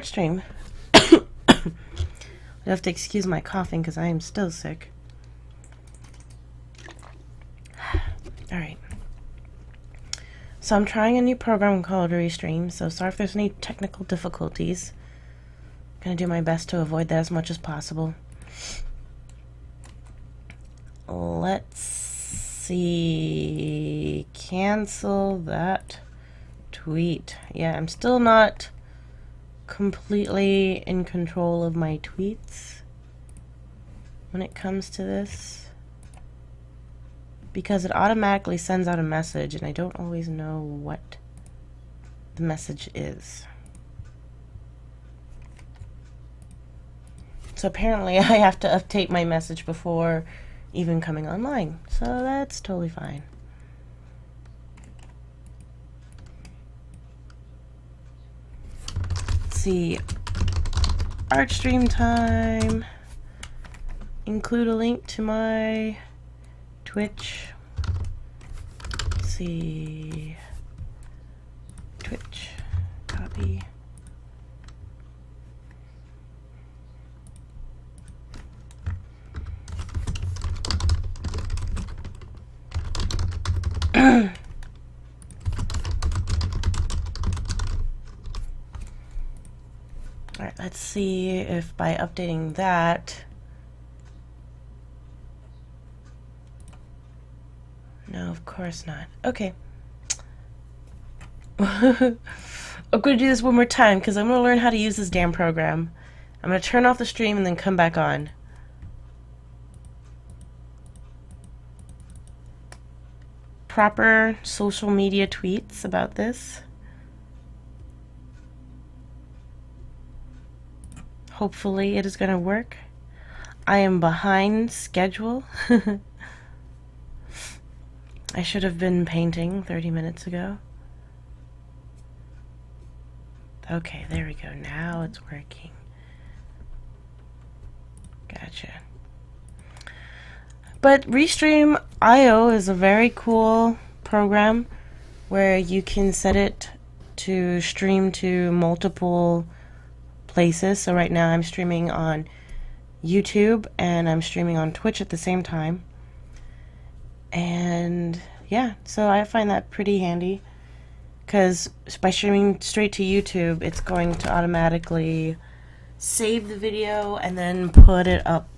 Stream. You have to excuse my coughing because I am still sick. Alright. So I'm trying a new program called Restream, so sorry if there's any technical difficulties. I'm going to do my best to avoid that as much as possible. Let's see. Cancel that tweet. Yeah, I'm still not completely in control of my tweets when it comes to this, because it automatically sends out a message and I don't always know what the message is. So apparently I have to update my message before even coming online, so that's totally fine. See, art stream time. Include a link to my Twitch. Let's see, Twitch, copy. Alright, let's see if by updating that... No, of course not. Okay. I'm going to do this one more time because I'm going to learn how to use this damn program. I'm going to turn off the stream and then come back on. Proper social media tweets about this. Hopefully it is going to work. I am behind schedule. I should have been painting 30 minutes ago. Okay, there we go. Now it's working. Gotcha. But Restream.io is a very cool program where you can set it to stream to multiple places. So right now I'm streaming on YouTube and I'm streaming on Twitch at the same time. And yeah, so I find that pretty handy because by streaming straight to YouTube, it's going to automatically save the video and then put it up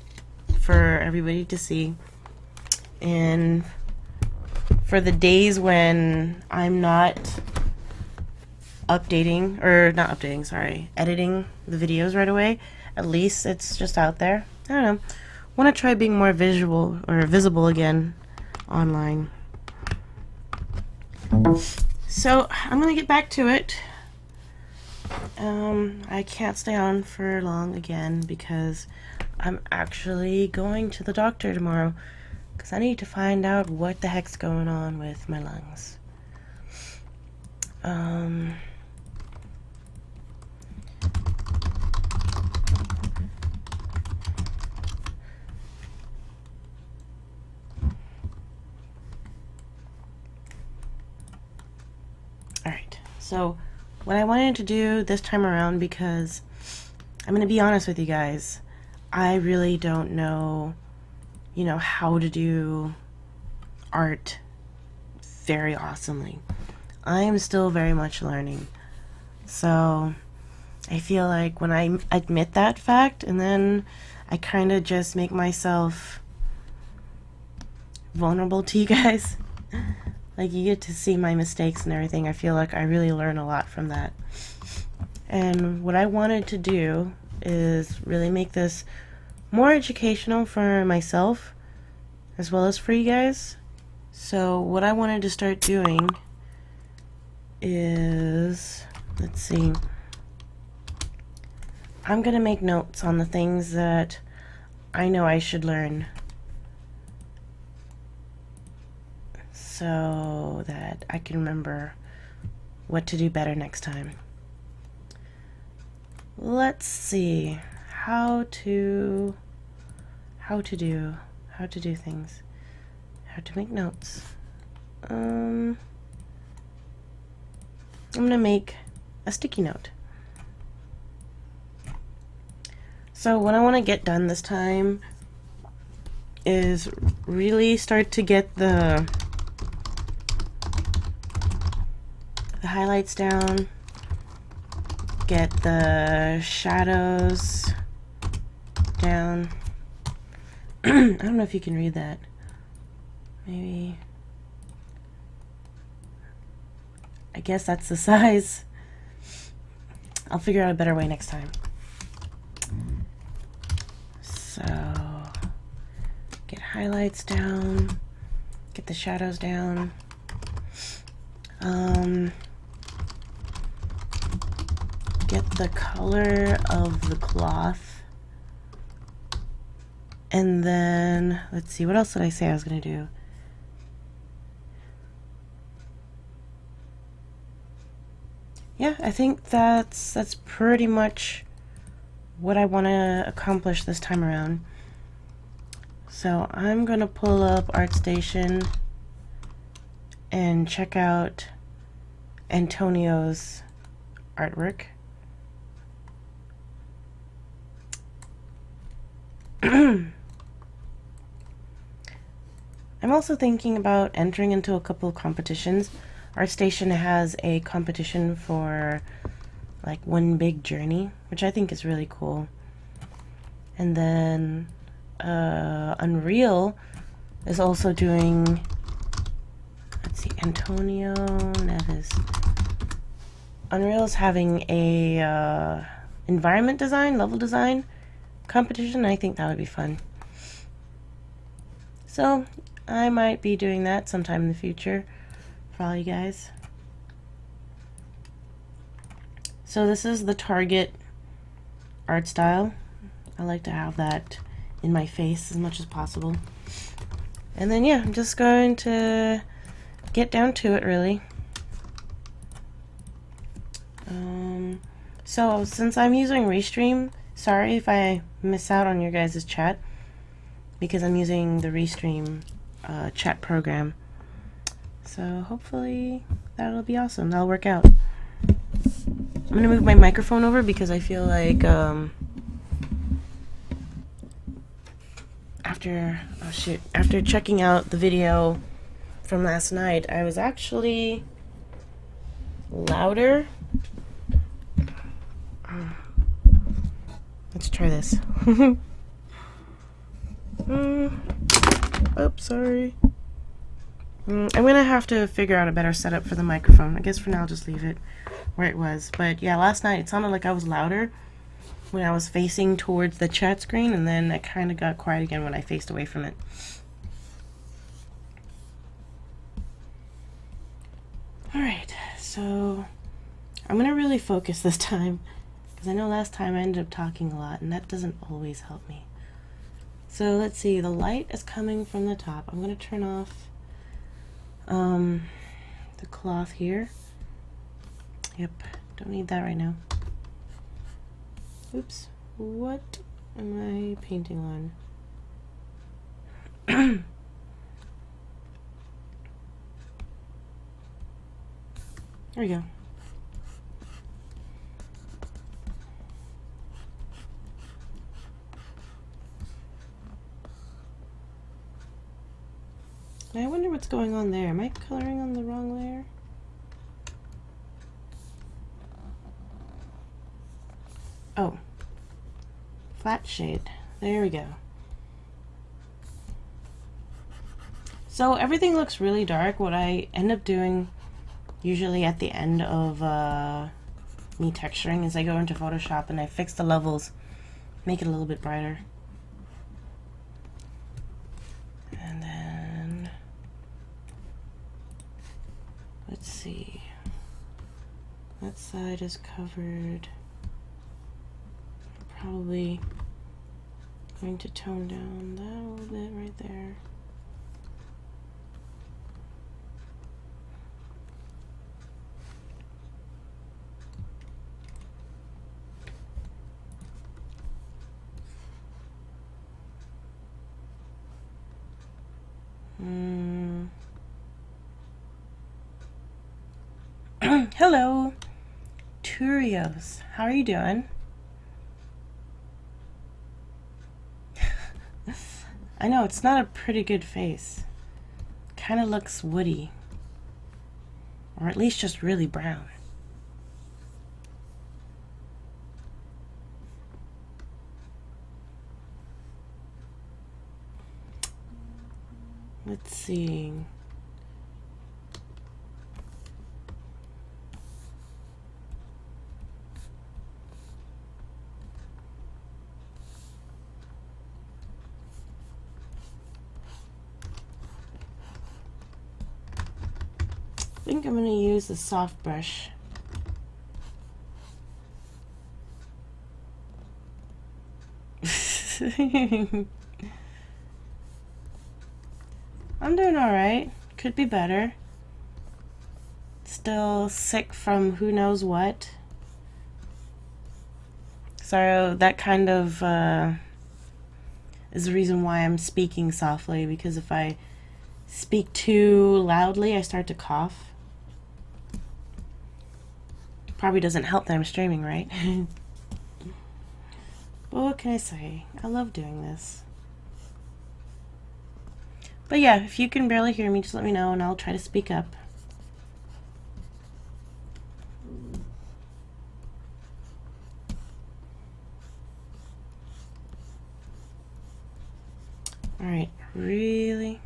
for everybody to see. And for the days when I'm not editing the videos right away, at least it's just out there. I don't know. I want to try being more visual or visible again online. So I'm gonna get back to it. I can't stay on for long again because I'm actually going to the doctor tomorrow because I need to find out what the heck's going on with my lungs. Alright, so what I wanted to do this time around, because I'm going to be honest with you guys, I really don't know, how to do art very awesomely. I am still very much learning. So I feel like when I admit that fact and then I kind of just make myself vulnerable to you guys, like you get to see my mistakes and everything, I feel like I really learn a lot from that. And what I wanted to do is really make this more educational for myself as well as for you guys. So what I wanted to start doing is, let's see, I'm gonna make notes on the things that I know I should learn so that I can remember what to do better next time. Let's see how to do things, how to make notes. I'm gonna make a sticky note. So what I want to get done this time is really start to get the highlights down, get the shadows down. I don't know if you can read that. Maybe. I guess that's the size. I'll figure out a better way next time. So, get highlights down, get the shadows down. Get the color of the cloth. And then, let's see, what else did I say I was going to do? Yeah, I think that's pretty much what I want to accomplish this time around. So I'm going to pull up ArtStation and check out Antonio's artwork. I'm also thinking about entering into a couple of competitions. ArtStation has a competition for like One Big Journey, which I think is really cool. And then Unreal is also doing, let's see, Antonio Neves. Unreal is having a environment design, level design competition. I think that would be fun. So I might be doing that sometime in the future for all you guys. So this is the Target art style. I like to have that in my face as much as possible. And then yeah, I'm just going to get down to it really. So since I'm using Restream, sorry if I miss out on your guys' chat, because I'm using the Restream chat program. So hopefully that'll be awesome. That'll work out. I'm gonna move my microphone over because I feel like after checking out the video from last night, I was actually louder. Let's try this. Oops, sorry. I'm gonna have to figure out a better setup for the microphone. I guess for now I'll just leave it where it was. But yeah, last night it sounded like I was louder when I was facing towards the chat screen, and then it kind of got quiet again when I faced away from it. Alright, so I'm gonna really focus this time, because I know last time I ended up talking a lot, and that doesn't always help me. So let's see, the light is coming from the top. I'm gonna turn off the cloth here. Yep, don't need that right now. Oops, what am I painting on? There we go. I wonder what's going on there. Am I coloring on the wrong layer? Oh, flat shade. There we go. So everything looks really dark. What I end up doing usually at the end of me texturing is I go into Photoshop and I fix the levels, make it a little bit brighter. And then let's see. That side is covered. Probably going to tone down that a little bit right there. Hello, Turios. How are you doing? I know, it's not a pretty good face. Kind of looks woody. Or at least just really brown. Let's see. I think I'm going to use the soft brush. I'm doing alright. Could be better. Still sick from who knows what. So that kind of is the reason why I'm speaking softly, because if I speak too loudly, I start to cough. Probably doesn't help that I'm streaming, right? But what can I say? I love doing this. But yeah, if you can barely hear me, just let me know and I'll try to speak up. Alright, really?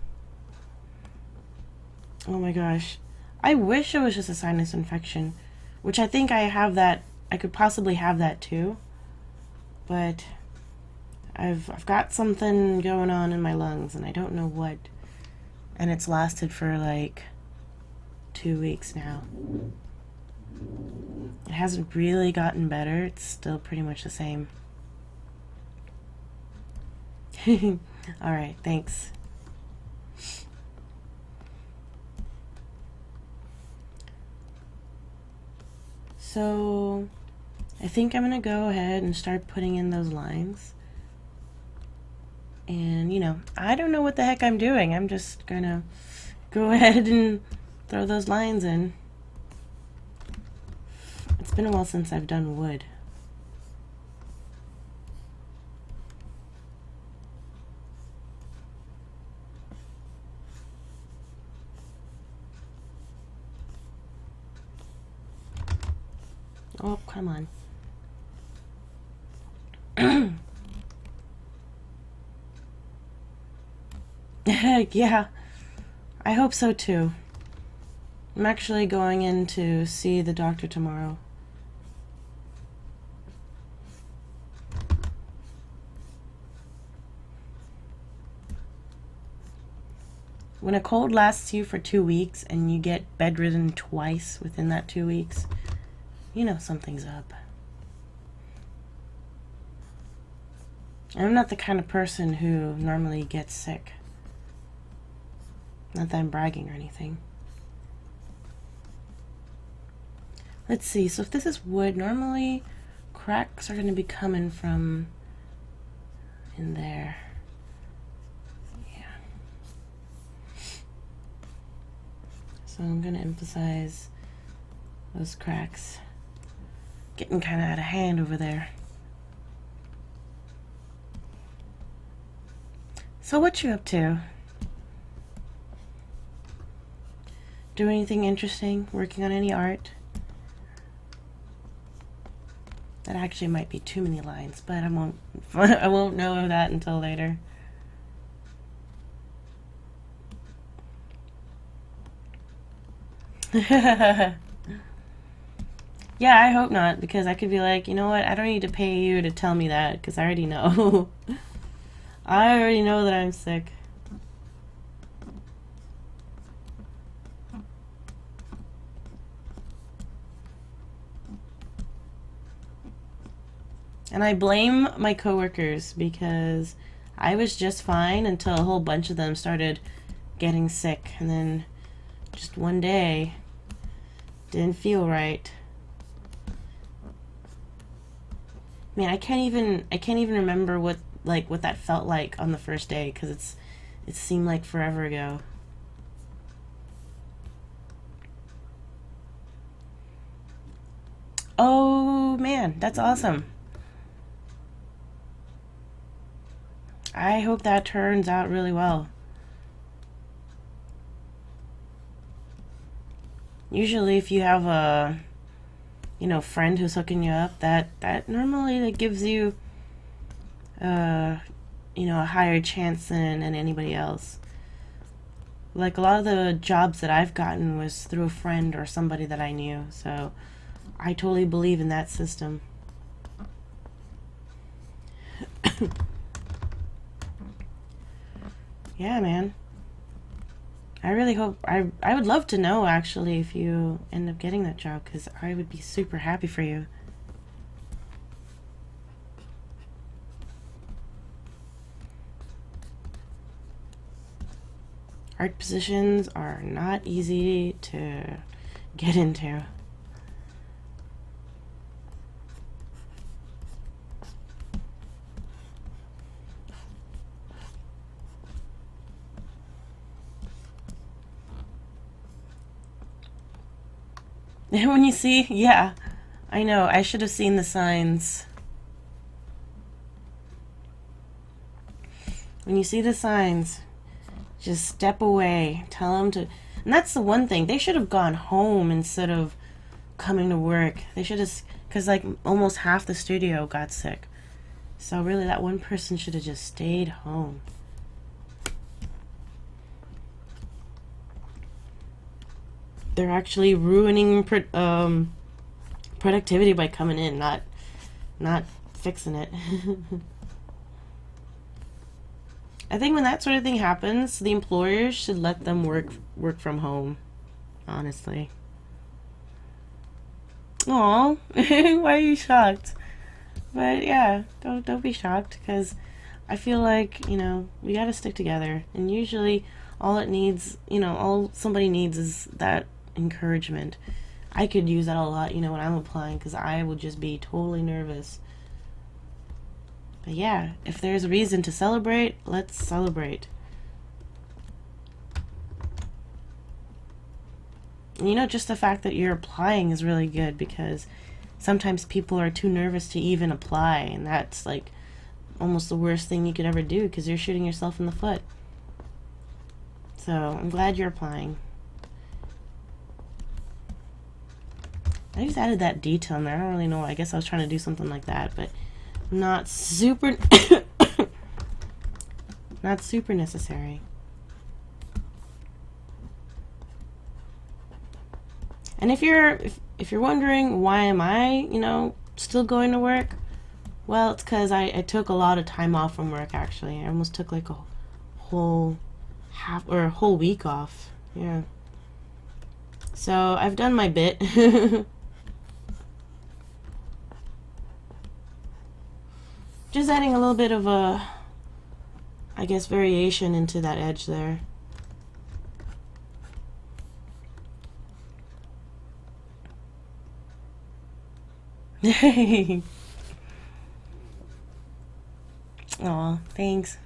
Oh my gosh. I wish it was just a sinus infection, which I think I have that. I could possibly have that too. But I've got something going on in my lungs and I don't know what. And it's lasted for like 2 weeks now. It hasn't really gotten better. It's still pretty much the same. Alright, thanks. So I think I'm gonna go ahead and start putting in those lines. And, you know, I don't know what the heck I'm doing. I'm just gonna go ahead and throw those lines in. It's been a while since I've done wood. Oh, come on. Yeah, I hope so too. I'm actually going in to see the doctor tomorrow. When a cold lasts you for 2 weeks and you get bedridden twice within that 2 weeks, you know something's up. I'm not the kind of person who normally gets sick. Not that I'm bragging or anything. Let's see, so if this is wood, normally cracks are going to be coming from in there. Yeah. So I'm going to emphasize those cracks. Getting kind of out of hand over there. So what you up to? Do anything interesting? Working on any art? That actually might be too many lines, but I won't I won't know that until later. Yeah, I hope not, because I could be like, you know what, I don't need to pay you to tell me that, because I already know. I already know that I'm sick. And I blame my coworkers, because I was just fine until a whole bunch of them started getting sick, and then just one day didn't feel right. Man, I can't even remember what that felt like on the first day, because it seemed like forever ago. Oh man, that's awesome. I hope that turns out really well. Usually if you have a, friend who's hooking you up, that normally that gives you, a higher chance than anybody else. Like a lot of the jobs that I've gotten was through a friend or somebody that I knew, so I totally believe in that system. Yeah, man. I really hope, I would love to know actually if you end up getting that job, because I would be super happy for you. Art positions are not easy to get into. When you see, yeah, I know, I should have seen the signs. When you see the signs, just step away. Tell them to. And that's the one thing. They should have gone home instead of coming to work. They should have. Because, like, almost half the studio got sick. So, really, that one person should have just stayed home. They're actually ruining productivity by coming in, not fixing it. I think when that sort of thing happens, the employers should let them work from home. Honestly. Aw, why are you shocked? But yeah, don't be shocked, because I feel like, we gotta stick together. And usually all it needs, all somebody needs is that encouragement. I could use that a lot, when I'm applying, because I would just be totally nervous. But yeah, if there's a reason to celebrate, let's celebrate. And just the fact that you're applying is really good, because sometimes people are too nervous to even apply, and that's like almost the worst thing you could ever do, because you're shooting yourself in the foot. So I'm glad you're applying. I just added that detail in there. I don't really know. I guess I was trying to do something like that, but not super not super necessary. And if you're wondering why am I, still going to work, well, it's because I took a lot of time off from work. Actually, I almost took like a whole week off. Yeah. So I've done my bit. Just adding a little bit of a, I guess, variation into that edge there. Aw, thanks.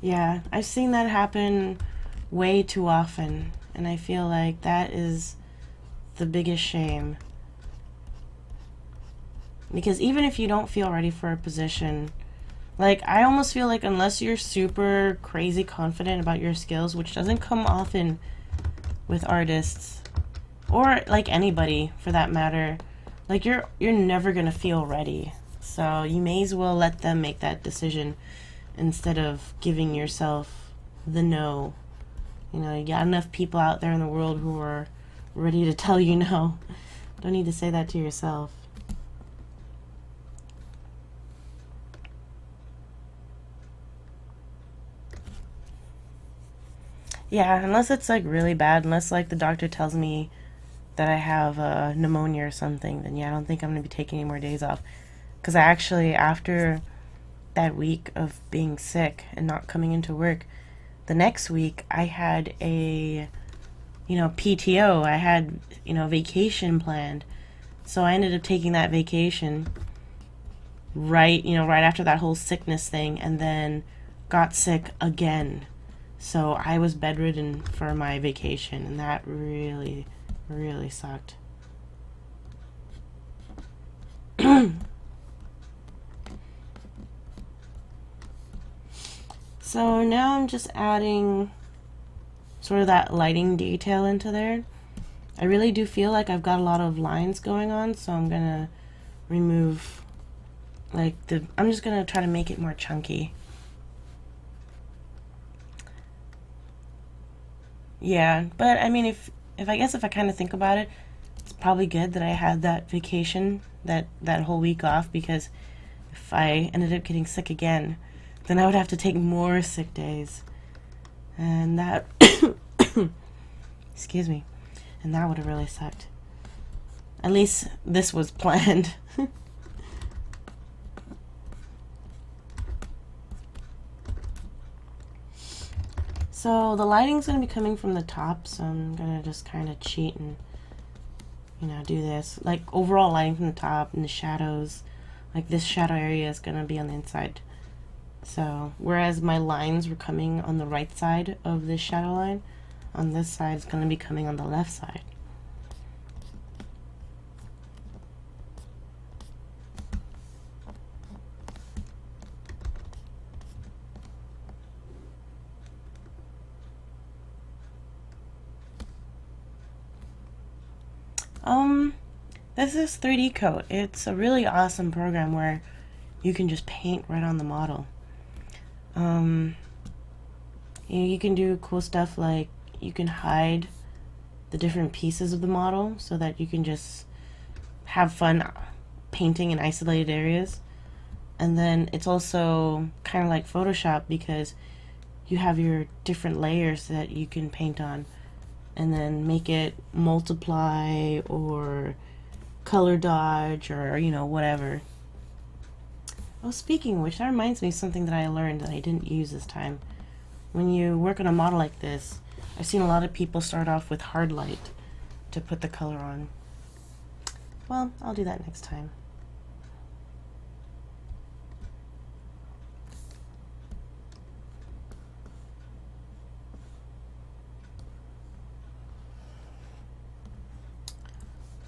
Yeah, I've seen that happen way too often, and I feel like that is the biggest shame. Because even if you don't feel ready for a position, like, I almost feel like unless you're super crazy confident about your skills, which doesn't come often with artists, or like anybody for that matter, like you're never gonna feel ready. So you may as well let them make that decision instead of giving yourself the no. You got enough people out there in the world who are ready to tell you no. Don't need to say that to yourself. Yeah, unless it's like really bad, unless like the doctor tells me that I have pneumonia or something, then yeah, I don't think I'm gonna be taking any more days off. Because I actually, after that week of being sick and not coming into work, the next week I had a, PTO. I had, vacation planned. So I ended up taking that vacation right after that whole sickness thing, and then got sick again. So I was bedridden for my vacation, and that really, really sucked. So now I'm just adding sort of that lighting detail into there. I really do feel like I've got a lot of lines going on, so I'm gonna remove I'm just gonna try to make it more chunky. Yeah, but I mean, if I guess if I kind of think about it, it's probably good that I had that vacation, that whole week off, because if I ended up getting sick again, then I would have to take more sick days, and that excuse me, and that would have really sucked. At least this was planned. So the lighting's going to be coming from the top, so I'm going to just kind of cheat and, do this. Like, overall lighting from the top and the shadows. Like, this shadow area is going to be on the inside. So, whereas my lines were coming on the right side of this shadow line, on this side it's going to be coming on the left side. This is 3D Coat. It's a really awesome program where you can just paint right on the model. You can do cool stuff like you can hide the different pieces of the model so that you can just have fun painting in isolated areas. And then it's also kind of like Photoshop because you have your different layers that you can paint on and then make it multiply or color dodge or whatever. Oh, speaking of which, that reminds me of something that I learned that I didn't use this time. When you work on a model like this, I've seen a lot of people start off with hard light to put the color on. Well, I'll do that next time.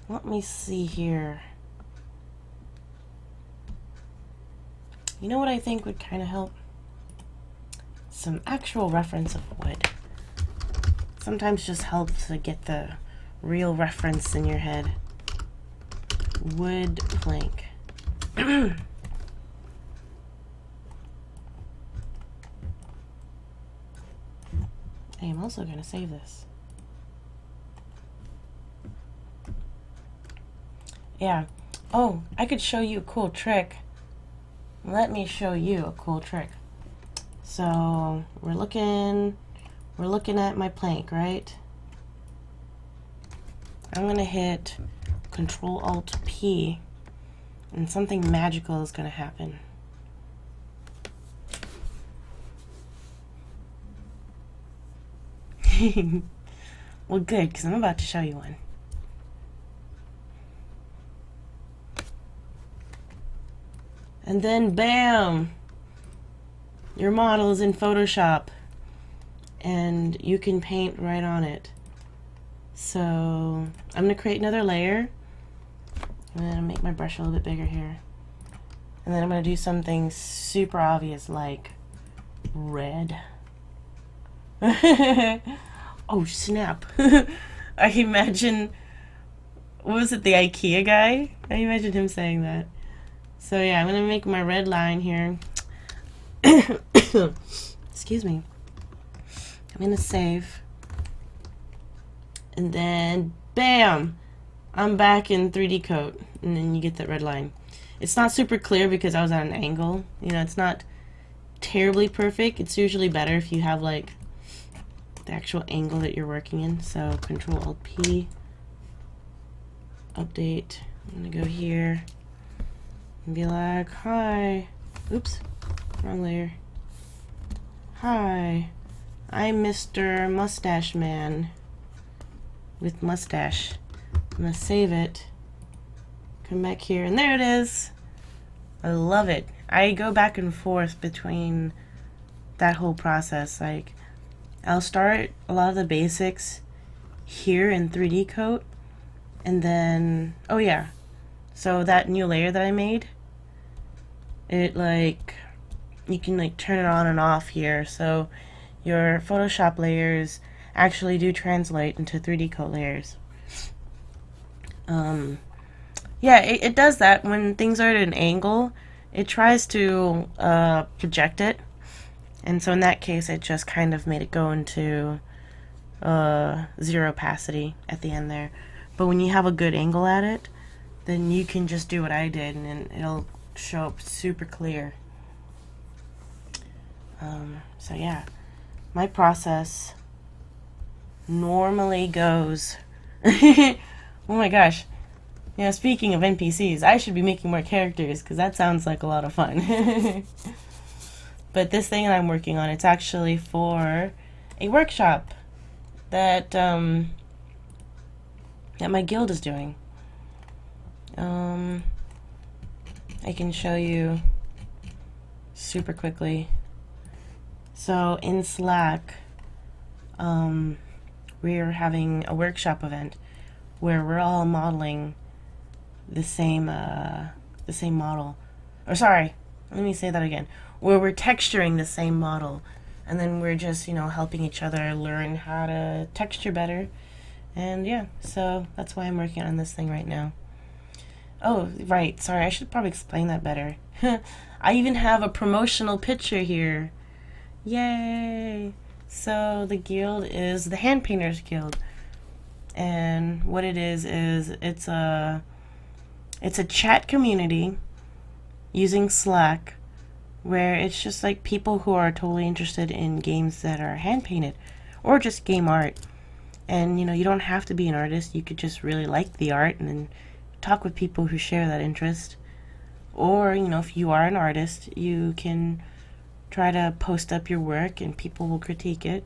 Let me see here. You know what I think would kind of help? Some actual reference of wood. Sometimes just helps to get the real reference in your head. Wood plank. I am also going to save this. Yeah. Oh, I could show you a cool trick. Let me show you a cool trick. So we're looking at my plank, right? I'm gonna hit Control-Alt-P and something magical is gonna happen. Well, good, because I'm about to show you one. And then bam! Your model is in Photoshop and you can paint right on it. So I'm going to create another layer. I'm going to make my brush a little bit bigger here. And then I'm going to do something super obvious like red. Oh snap. I imagine, what was it, the IKEA guy? I imagine him saying that. So yeah, I'm going to make my red line here. Excuse me. I'm going to save. And then, bam! I'm back in 3D Coat. And then you get that red line. It's not super clear because I was at an angle. It's not terribly perfect. It's usually better if you have like the actual angle that you're working in. So Control-Alt-P. Update. I'm going to go here. And be like, hi. Oops. Wrong layer. Hi. I'm Mr. Mustache Man. With mustache. I'm going to save it. Come back here. And there it is. I love it. I go back and forth between that whole process. Like, I'll start a lot of the basics here in 3D Coat. And then, oh yeah. So that new layer that I made, it you can like turn it on and off here, so your Photoshop layers actually do translate into 3D coat layers. Yeah, it does that when things are at an angle. It tries to project it, and so in that case, it just kind of made it go into zero opacity at the end there. But when you have a good angle at it, then you can just do what I did, and it'll show up super clear. So yeah, my process normally goes. Oh my gosh. Yeah, speaking of NPCs, I should be making more characters because that sounds like a lot of fun. But this thing that I'm working on, it's actually for a workshop that that my guild is doing. I can show you super quickly. So in Slack, we're having a workshop event where we're all modeling the same model. Or sorry, let me say that again. Where we're texturing the same model, and then we're just, you know, helping each other learn how to texture better. And yeah, so that's why I'm working on this thing right now. Oh, right, sorry, I should probably explain that better. I even have a promotional picture here. Yay! So the guild is the Hand Painters Guild. And what it is it's a chat community using Slack where it's just like people who are totally interested in games that are hand painted or just game art. And you know, you don't have to be an artist. You could just really like the art and then talk with people who share that interest. Or, you know, if you are an artist, you can try to post up your work and people will critique it.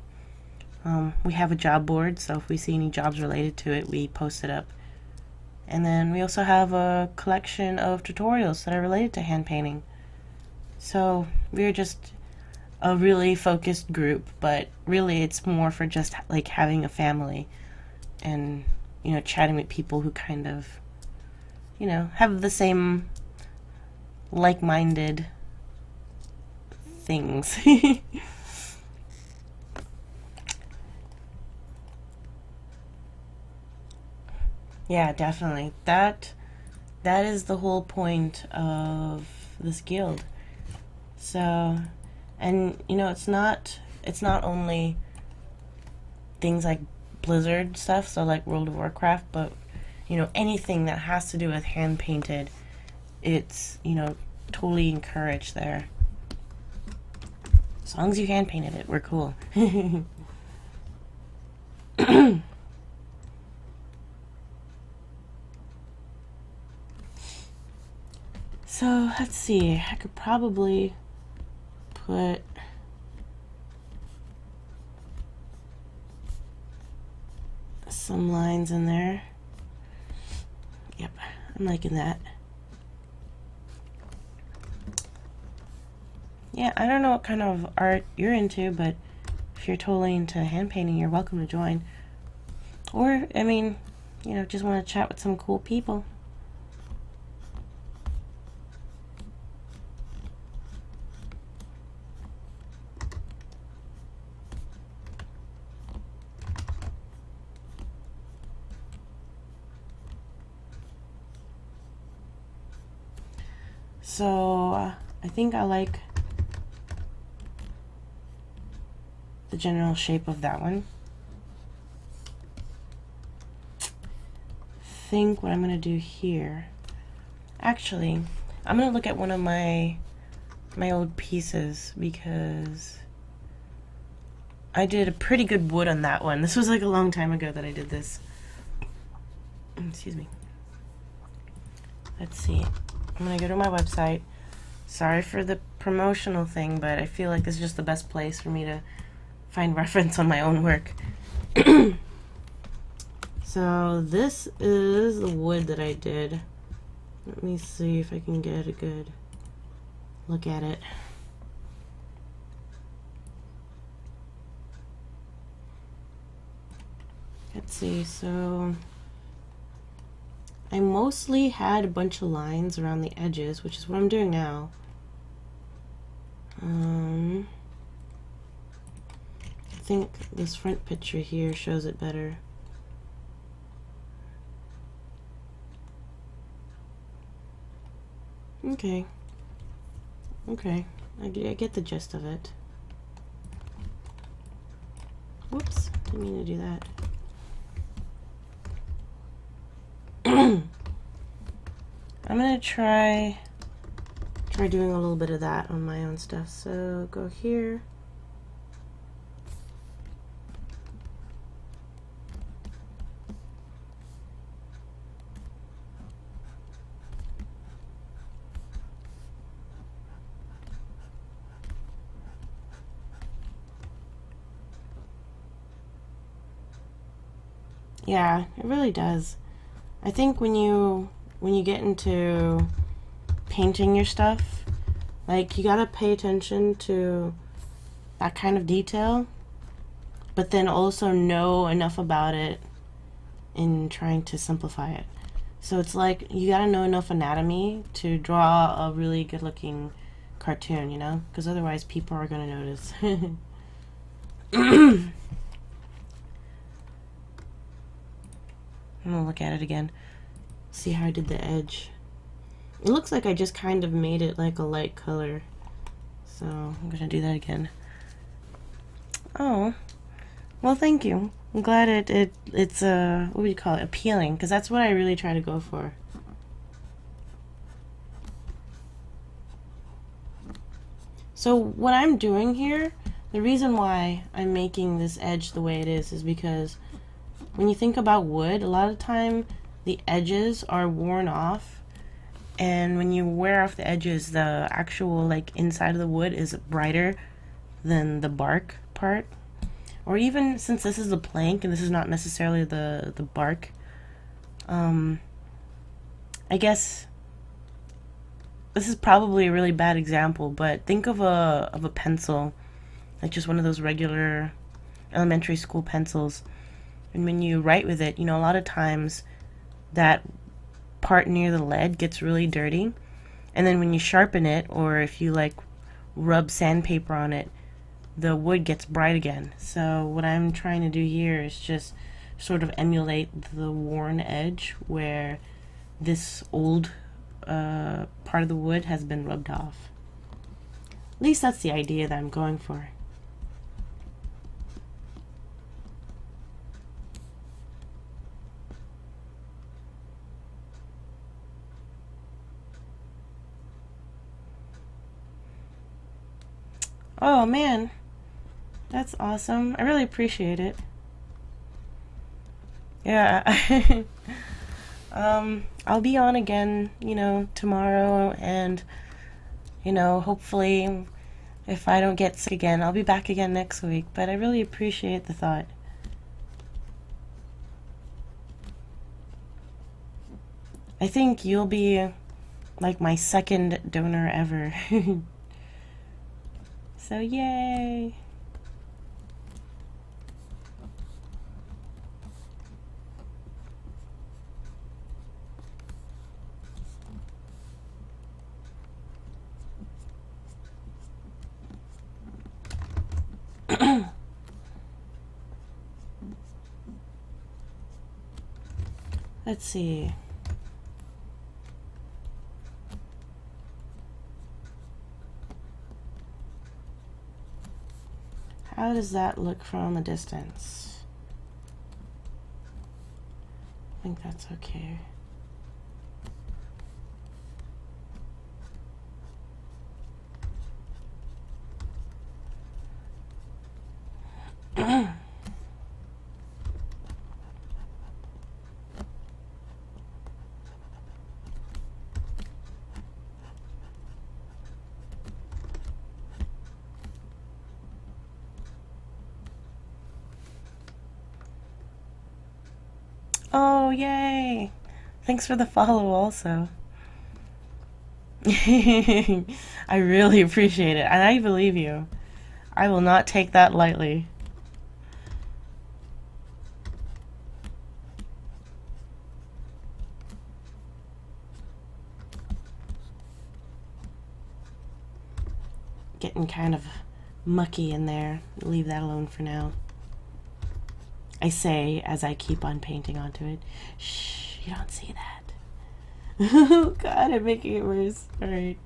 We have a job board, so if we see any jobs related to it, we post it up. And then we also have a collection of tutorials that are related to hand painting. So we're just a really focused group, but really it's more for just like having a family and, you know, chatting with people who kind of, you know, have the same like-minded things. Yeah, definitely. That is the whole point of this guild. So, and you know, it's not only things like Blizzard stuff, so like World of Warcraft, but you know, anything that has to do with hand painted, it's, you know, totally encouraged there. As long as you hand painted it, we're cool. So let's see, I could probably put some lines in there. Yep, I'm liking that. Yeah, I don't know what kind of art you're into, but if you're totally into hand painting, you're welcome to join. Or, I mean, you know, just want to chat with some cool people. So, I think I like the general shape of that one. I think what I'm going to do here, actually, I'm going to look at one of my old pieces because I did a pretty good wood on that one. This was like a long time ago that I did this. Excuse me. Let's see. I'm going to go to my website. Sorry for the promotional thing, but I feel like this is just the best place for me to find reference on my own work. So this is the wood that I did. Let me see if I can get a good look at it. Let's see, so I mostly had a bunch of lines around the edges, which is what I'm doing now. I think this front picture here shows it better. Okay. Okay. I get the gist of it. Whoops. Didn't mean to do that. I'm gonna try doing a little bit of that on my own stuff. So go here. Yeah, it really does. I think when you get into painting your stuff, like, you gotta pay attention to that kind of detail, but then also know enough about it in trying to simplify it. So it's like you gotta know enough anatomy to draw a really good looking cartoon, you know? Because otherwise people are gonna notice. I'm gonna look at it again. See how I did the edge. It looks like I just kind of made it like a light color. So I'm gonna do that again. Oh, well, thank you. I'm glad it's what would you call it? Appealing, because that's what I really try to go for. So what I'm doing here, the reason why I'm making this edge the way it is because when you think about wood, a lot of time the edges are worn off, and when you wear off the edges, the actual like inside of the wood is brighter than the bark part. Or even since this is a plank and this is not necessarily the bark, I guess this is probably a really bad example, but think of a pencil, like just one of those regular elementary school pencils. And when you write with it, you know, a lot of times that part near the lead gets really dirty. And then when you sharpen it, or if you like rub sandpaper on it, the wood gets bright again. So what I'm trying to do here is just sort of emulate the worn edge where this old part of the wood has been rubbed off. At least that's the idea that I'm going for. Oh man, that's awesome. I really appreciate it. Yeah. I'll be on again, you know, tomorrow, and, you know, hopefully if I don't get sick again, I'll be back again next week. But I really appreciate the thought. I think you'll be like my second donor ever. So yay! Let's see. How does that look from a distance? I think that's okay. Oh, yay! Thanks for the follow also. I really appreciate it, and I believe you. I will not take that lightly. getting kind of mucky in there. Leave that alone for now. I say as I keep on painting onto it. Shh, you don't see that. Oh god, I'm making it worse. Alright.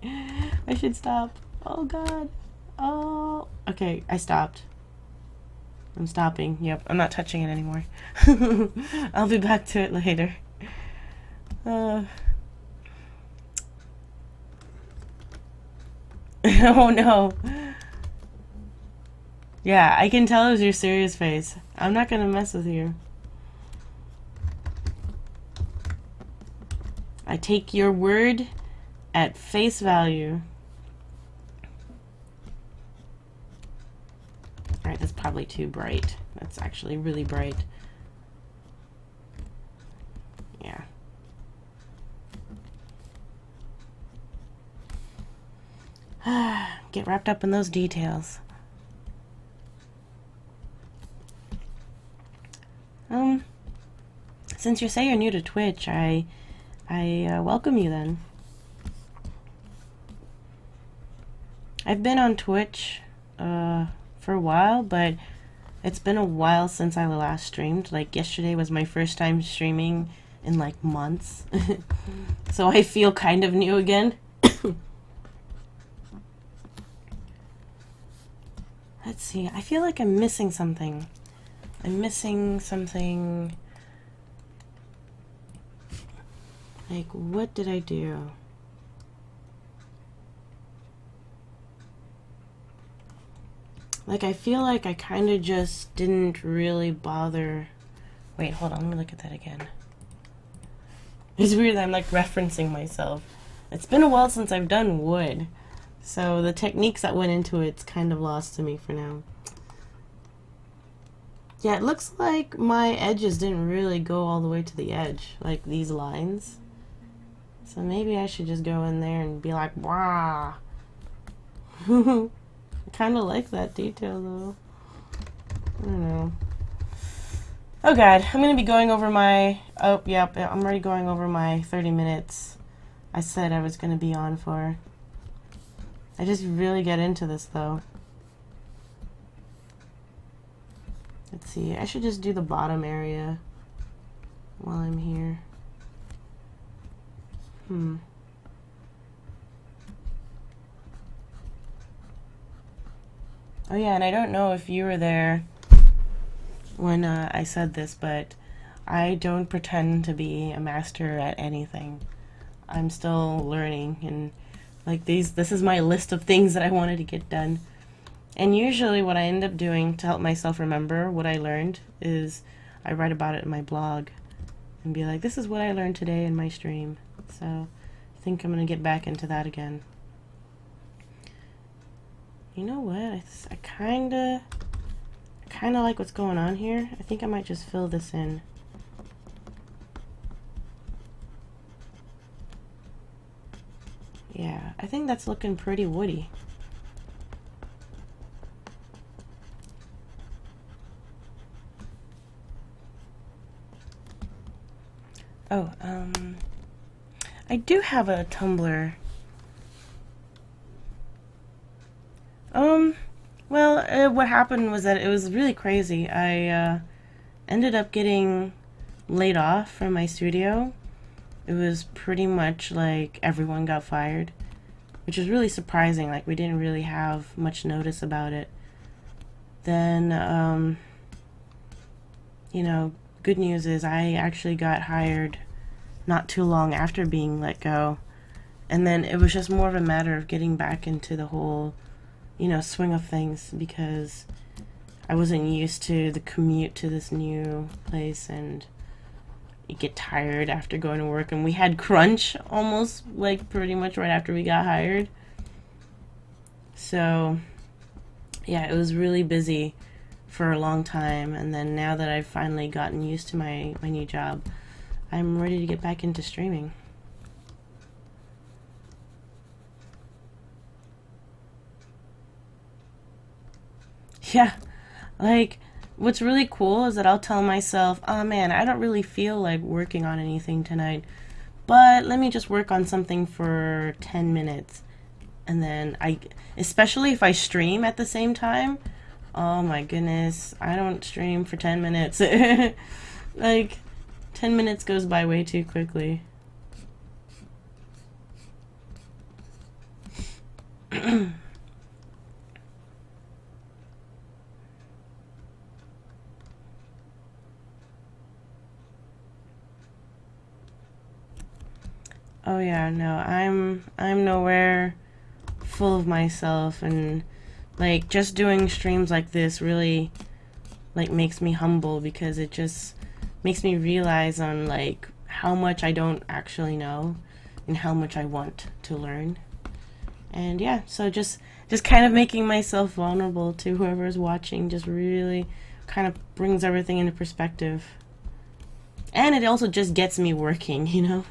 I should stop. Oh god. Oh. Okay, I stopped. I'm stopping. Yep, I'm not touching it anymore. I'll be back to it later. Oh no. Yeah, I can tell it was your serious face. I'm not gonna mess with you. I take your word at face value. Alright, that's probably too bright. That's actually really bright. Yeah. Get wrapped up in those details. Since you say you're new to Twitch, I welcome you then. I've been on Twitch for a while, but it's been a while since I last streamed. Like yesterday was my first time streaming in like months. So I feel kind of new again. Let's see. I feel like I'm missing something. I'm missing something. Like, what did I do? Like, I feel like I kind of just didn't really bother. Wait, hold on. Let me look at that again. It's weird that I'm like referencing myself. It's been a while since I've done wood. So the techniques that went into it's kind of lost to me for now. Yeah, it looks like my edges didn't really go all the way to the edge. Like these lines. So maybe I should just go in there and be like, wow. I kind of like that detail though. I don't know. Oh god, I'm going to be going over my... Oh, yep, I'm already going over my 30 minutes I said I was going to be on for. I just really get into this though. Let's see, I should just do the bottom area while I'm here. Oh yeah, and I don't know if you were there when I said this, but I don't pretend to be a master at anything. I'm still learning, and like this is my list of things that I wanted to get done. And usually what I end up doing to help myself remember what I learned is I write about it in my blog and be like, this is what I learned today in my stream. So I think I'm going to get back into that again. You know what? I kind of like what's going on here. I think I might just fill this in. Yeah, I think that's looking pretty woody. Oh, I do have a Tumblr. Well, what happened was that it was really crazy. I ended up getting laid off from my studio. It was pretty much like everyone got fired, which was really surprising. Like, we didn't really have much notice about it. Then, you know, good news is I actually got hired not too long after being let go. And then it was just more of a matter of getting back into the whole, you know, swing of things, because I wasn't used to the commute to this new place, and you get tired after going to work. And we had crunch almost like pretty much right after we got hired. So yeah, it was really busy for a long time. And then now that I've finally gotten used to my new job, I'm ready to get back into streaming. Yeah, like, what's really cool is that I'll tell myself, oh man, I don't really feel like working on anything tonight, but let me just work on something for 10 minutes. And then especially if I stream at the same time, oh my goodness, I don't stream for 10 minutes. Like, 10 minutes goes by way too quickly. Oh yeah, no, I'm nowhere full of myself, and like just doing streams like this really like makes me humble, because it just makes me realize on like how much I don't actually know and how much I want to learn. And yeah, so just kind of making myself vulnerable to whoever's watching just really kind of brings everything into perspective. And it also just gets me working, you know?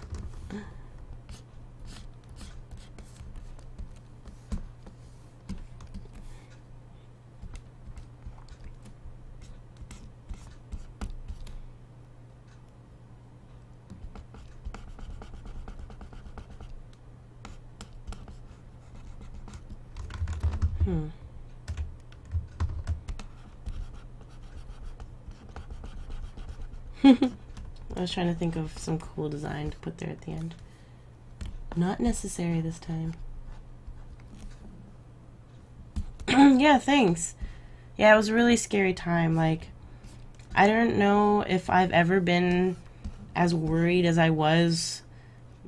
I was trying to think of some cool design to put there at the end. Not necessary this time. Yeah, thanks. Yeah, it was a really scary time. Like, I don't know if I've ever been as worried as I was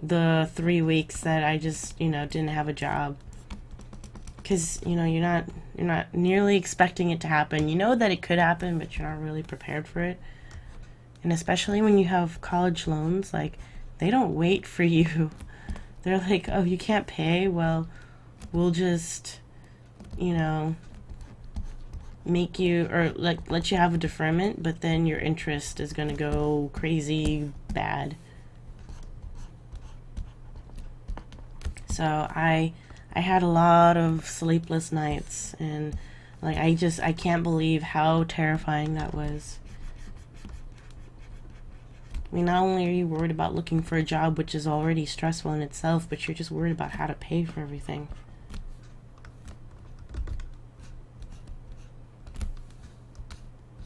the 3 weeks that I just, didn't have a job. Because, you're not nearly expecting it to happen. You know that it could happen, but you're not really prepared for it. And especially when you have college loans, like, they don't wait for you. They're like, oh, you can't pay? Well, we'll just, make you, or like let you have a deferment, but then your interest is gonna go crazy bad. So I had a lot of sleepless nights, and like I can't believe how terrifying that was. I mean, not only are you worried about looking for a job, which is already stressful in itself, but you're just worried about how to pay for everything.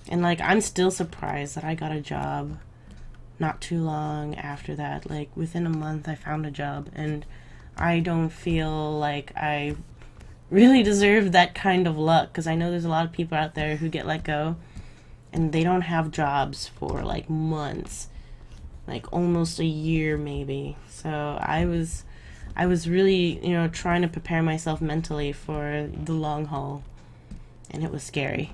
And like, I'm still surprised that I got a job not too long after that. Like, within a month I found a job, and I don't feel like I really deserve that kind of luck, because I know there's a lot of people out there who get let go and they don't have jobs for like months, like almost a year maybe. So I was really, trying to prepare myself mentally for the long haul, and it was scary.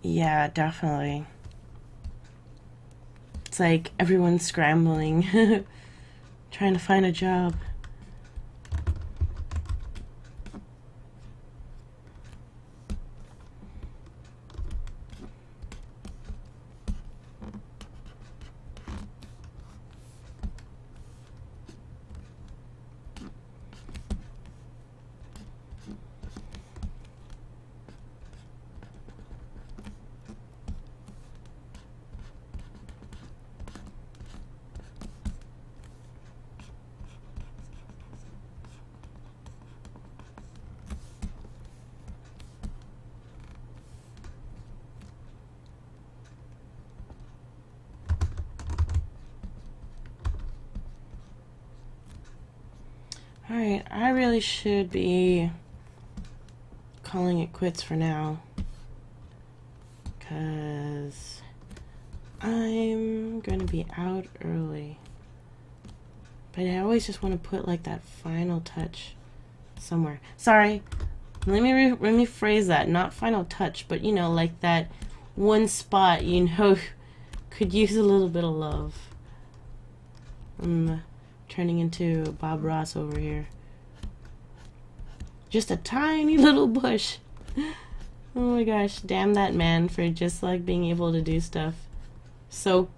Yeah, definitely. It's like everyone's scrambling, trying to find a job. Alright, I really should be calling it quits for now, because I'm gonna be out early. But I always just want to put like that final touch somewhere. Sorry, let me phrase that. Not final touch, but you know, like that one spot, you know, could use a little bit of love. I'm turning into Bob Ross over here. Just a tiny little bush. Oh my gosh, damn that man for just like being able to do stuff so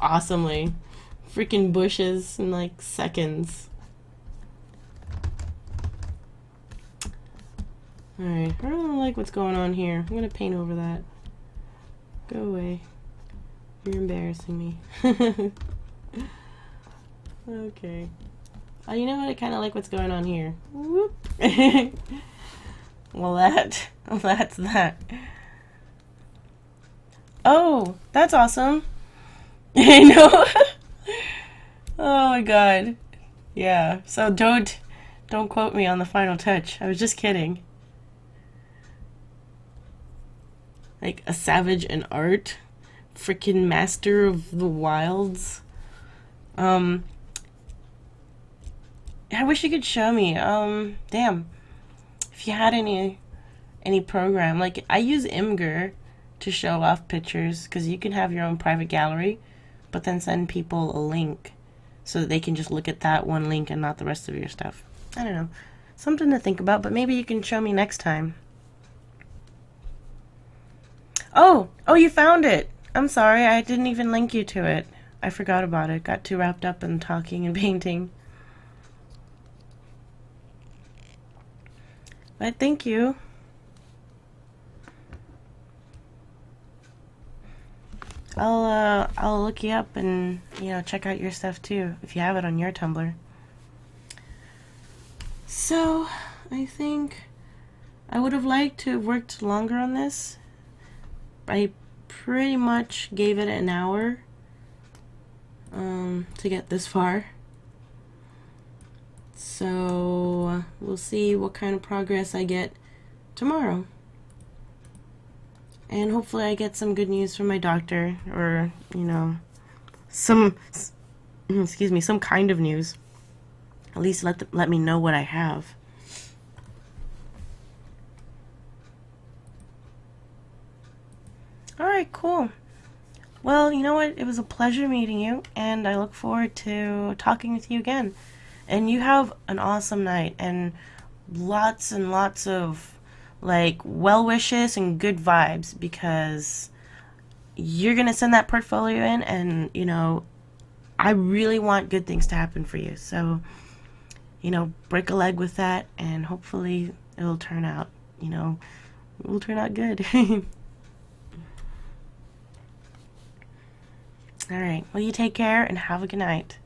awesomely. Freaking bushes in like seconds. Alright, I don't like what's going on here. I'm gonna paint over that. Go away. You're embarrassing me. Okay. Oh, you know what? I kind of like what's going on here. Whoop. Well, that's that. Oh, that's awesome. I know. Oh my god. Yeah. So don't quote me on the final touch. I was just kidding. Like a savage in art, freaking master of the wilds. I wish you could show me. Damn. If you had any program, like I use Imgur to show off pictures because you can have your own private gallery, but then send people a link so that they can just look at that one link and not the rest of your stuff. I don't know. Something to think about, but maybe you can show me next time. Oh, you found it. I'm sorry, I didn't even link you to it. I forgot about it. Got too wrapped up in talking and painting. But thank you. I'll look you up and, you know, check out your stuff too if you have it on your Tumblr. So, I think I would have liked to have worked longer on this. I pretty much gave it an hour to get this far. So we'll see what kind of progress I get tomorrow. And hopefully I get some good news from my doctor, or, you know, some kind of news. At least let me know what I have. Alright, cool. Well, you know what? It was a pleasure meeting you, and I look forward to talking with you again. And you have an awesome night, and lots of like well wishes and good vibes, because you're gonna send that portfolio in, and you know, I really want good things to happen for you. So, you know, break a leg with that, and hopefully it'll turn out, you know, it will turn out good. Alright, well, you take care and have a good night.